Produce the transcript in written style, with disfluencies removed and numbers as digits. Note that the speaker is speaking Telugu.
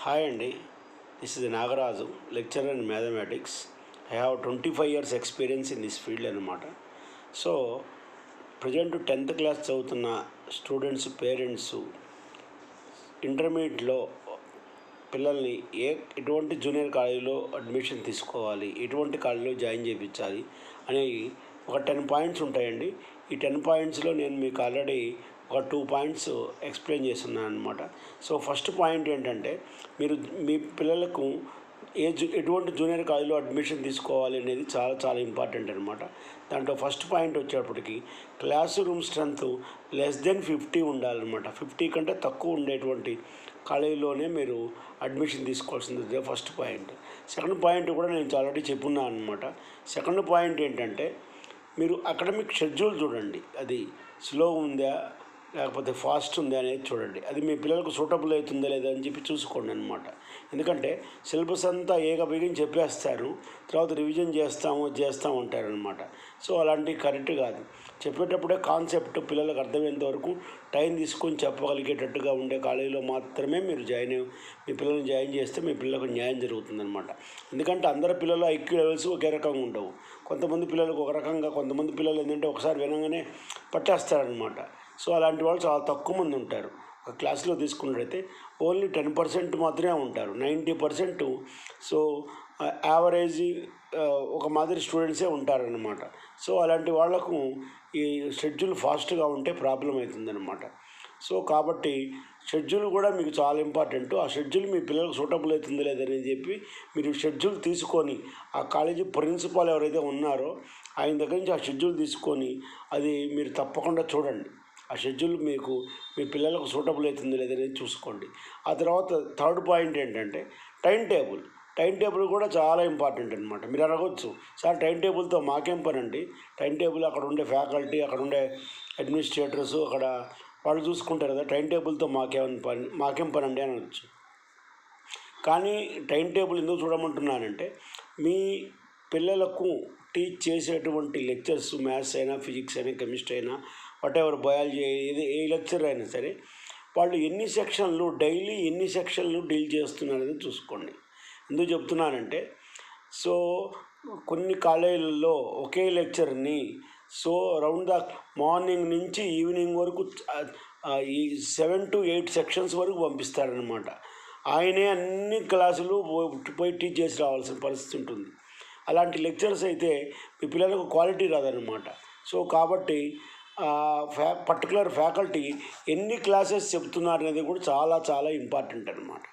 హాయ్ అండి, this is Nagaraju, lecturer in mathematics. I have 25 years experience in this field అనమాట. సో ప్రజెంట్ 10th క్లాస్ చదువుతున్న స్టూడెంట్స్ పేరెంట్స్ ఇంటర్మీడియట్లో పిల్లల్ని ఎటువంటి జూనియర్ కాలేజీలో అడ్మిషన్ తీసుకోవాలి, ఎటువంటి కాలేజీలో జాయిన్ చేయించాలి అనేవి ఒక 10 పాయింట్స్ ఉంటాయండి. ఈ 10 పాయింట్స్లో నేను మీకు ఆల్రెడీ ఒక 2 పాయింట్స్ ఎక్స్ప్లెయిన్ చేస్తున్నాను అనమాట. సో ఫస్ట్ పాయింట్ ఏంటంటే, మీరు మీ పిల్లలకు ఎటువంటి జూనియర్ కాలేజీలో అడ్మిషన్ తీసుకోవాలి అనేది చాలా చాలా ఇంపార్టెంట్ అనమాట. దాంట్లో ఫస్ట్ పాయింట్ వచ్చేటప్పటికి class room strength less than 50 ఉండాలన్నమాట. 50 కంటే తక్కువ ఉండేటువంటి కాలేజీలోనే మీరు అడ్మిషన్ తీసుకోవాల్సింది ఫస్ట్ పాయింట్. సెకండ్ పాయింట్ కూడా నేను ఆల్రెడీ చెప్పున్నాను అనమాట. సెకండ్ పాయింట్ ఏంటంటే, మీరు అకాడమిక్ షెడ్యూల్ చూడండి, అది స్లో ఉందా లేకపోతే ఫాస్ట్ ఉందా అనేది చూడండి. అది మీ పిల్లలకు సూటబుల్ అవుతుందా లేదా అని చెప్పి చూసుకోండి అనమాట. ఎందుకంటే సిలబస్ అంతా బిగిని చెప్పేస్తారు, తర్వాత రివిజన్ చేస్తాము అంటారనమాట. సో అలాంటివి కరెక్ట్ కాదు. చెప్పేటప్పుడే కాన్సెప్ట్ పిల్లలకు అర్థమయ్యేంత వరకు టైం తీసుకొని చెప్పగలిగేటట్టుగా ఉండే కాలేజీలో మాత్రమే మీరు మీ పిల్లల్ని జాయిన్ చేస్తే మీ పిల్లలకు న్యాయం జరుగుతుందనమాట. ఎందుకంటే అందరి పిల్లలు ఐక్యూ లెవెల్స్ ఒకే రకంగా ఉండవు. కొంతమంది పిల్లలకు ఒక రకంగా, కొంతమంది పిల్లలు ఏంటంటే ఒకసారి వినగానే పట్టేస్తారనమాట. సో అలాంటి వాళ్ళు చాలా తక్కువ మంది ఉంటారు. ఒక క్లాస్లో తీసుకున్నట్టయితే ఓన్లీ 10% మాత్రమే ఉంటారు. 90% సో యావరేజ్ ఒక మాదిరి స్టూడెంట్సే ఉంటారనమాట. సో అలాంటి వాళ్లకు ఈ షెడ్యూల్ ఫాస్ట్గా ఉంటే ప్రాబ్లం అవుతుందన్నమాట. సో కాబట్టి షెడ్యూల్ కూడా మీకు చాలా ఇంపార్టెంట్. ఆ షెడ్యూల్ మీ పిల్లలకు సూటబుల్ అవుతుంది లేదని చెప్పి మీరు షెడ్యూల్ తీసుకొని, ఆ కాలేజీ ప్రిన్సిపాల్ ఎవరైతే ఉన్నారో ఆయన దగ్గర నుంచి ఆ షెడ్యూల్ తీసుకొని అది మీరు తప్పకుండా చూడండి. ఆ షెడ్యూల్ మీ పిల్లలకు సూటబుల్ అవుతుంది లేదనేది చూసుకోండి. ఆ తర్వాత థర్డ్ పాయింట్ ఏంటంటే టైం టేబుల్ కూడా చాలా ఇంపార్టెంట్ అనమాట. మీరు అడగవచ్చు, సార్ టైం టేబుల్తో మాకేం పని అండి, టైం టేబుల్ అక్కడ ఉండే ఫ్యాకల్టీ, అక్కడ ఉండే అడ్మినిస్ట్రేటర్స్ అక్కడ వాళ్ళు చూసుకుంటారు కదా, టైం టేబుల్తో మాకేం పని అండి అని అనొచ్చు. కానీ టైం టేబుల్ ఎందుకు చూడమంటున్నానంటే, మీ పిల్లలకు టీచ్ చేసేటువంటి లెక్చర్స్, మ్యాథ్స్ అయినా, ఫిజిక్స్ అయినా, కెమిస్ట్రీ అయినా, వాటెవర్ బయాలజీ, ఏ లెక్చర్ అయినా సరే, వాళ్ళు డైలీ ఎన్ని సెక్షన్లు డీల్ చేస్తున్నారని చూసుకోండి. ఎందుకు చెప్తున్నానంటే, సో కొన్ని కాలేజీలలో ఒకే లెక్చర్ని రౌండ్ ద మార్నింగ్ నుంచి ఈవినింగ్ వరకు ఈ 7 to 8 సెక్షన్స్ వరకు పంపిస్తారనమాట. ఆయనే అన్ని క్లాసులు పోయి టీచ్ చేసి రావాల్సిన పరిస్థితి ఉంటుంది. అలాంటి లెక్చర్స్ అయితే మీ పిల్లలకు క్వాలిటీ రాదనమాట. సో కాబట్టి పర్టికులర్ ఫ్యాకల్టీ ఎన్ని క్లాసెస్ చెప్తున్నారు అనేది కూడా చాలా చాలా ఇంపార్టెంట్ అనమాట.